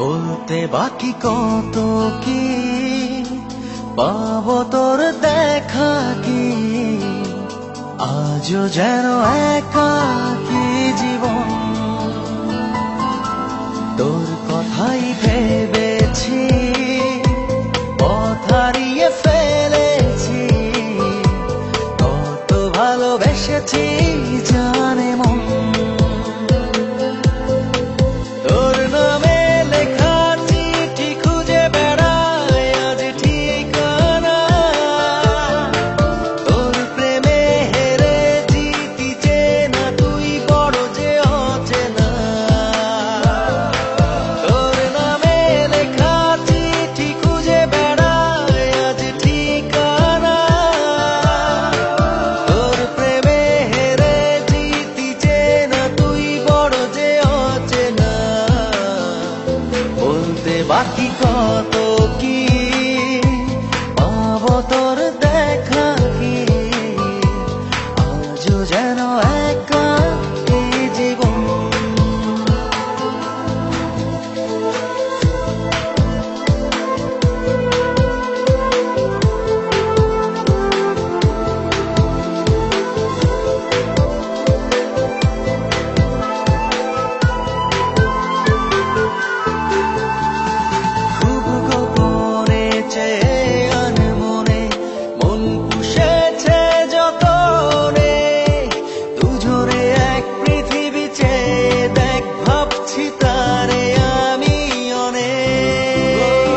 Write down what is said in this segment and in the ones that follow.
বলতে বাকি কত কি পাবো তোর দেখা কি, আজও যেন একাকী জীবন। তোর কথাই ভেবেছি, পথ হারিয়ে ফেলেছি, কত ভালোবেসেছি জানে মন। তোর নামে লেখা চিঠি খুঁজে বেড়াই আজ ঠিকানা, তোর প্রেমে হেরে জিতি চেনা তুই বড় যে অচেনা। তোর নামে লেখা চিঠি খুঁজে বেড়াই আজ ঠিকানা, তোর প্রেমে হেরে জিতি চেনা তুই বড় যে অচেনা। বলতে বাকি কত কি পাবো তোর দেখা কি, আজও যেন একাকী জীবন। খুব গোপনে চেয়ে আনমনে মন পুষেছে যতনে, দুজনে এক পৃথিবী চেয়ে দেখ ভাবছি তারে আমি অনেক।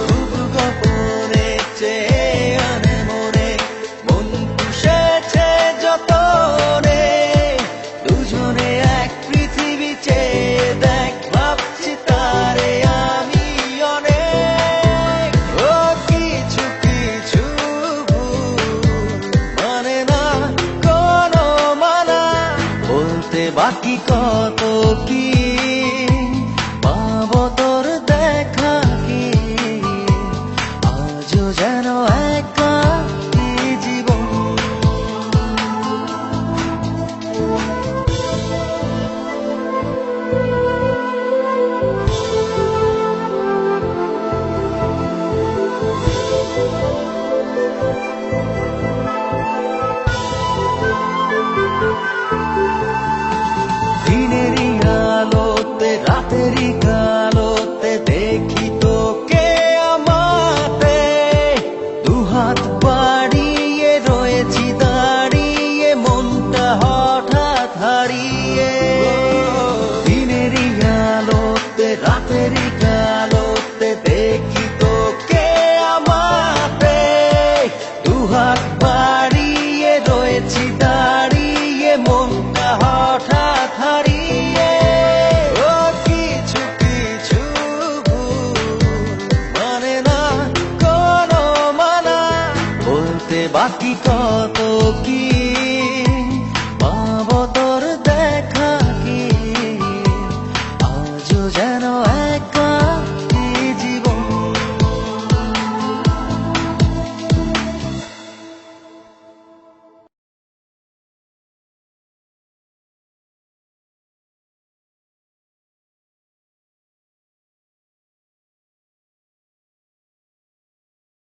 খুব গোপনে চেয়ে আনমনে মন পুষেছে যতনে, দুজনে এক পৃথিবী চেয়ে দেখ ভাবছি তারে আমি অনেক। ও কিছু কিছু মানে না কোনো মানা, বলতে বাকি কত কি পাবো তোর দেখা কি, আজও যেন একাকী জীবন। দিনেরই আলোতে রাতেরই কালোতে দেখি তোকে আমাতে, দুহাত বাড়িয়ে রয়েছি দাঁড়িয়ে মনটা হঠাৎ হারিয়ে। দিনেরই আলোতে রাতেরই কালোতে দেখি তোকে আমাতে, দুহাত বাড়িয়ে রয়েছি দাঁড়িয়ে মনটা হঠাৎ হারিয়ে। ও কিছু কিছু মানে না কোনো মানা, বলতে বাকি কত কি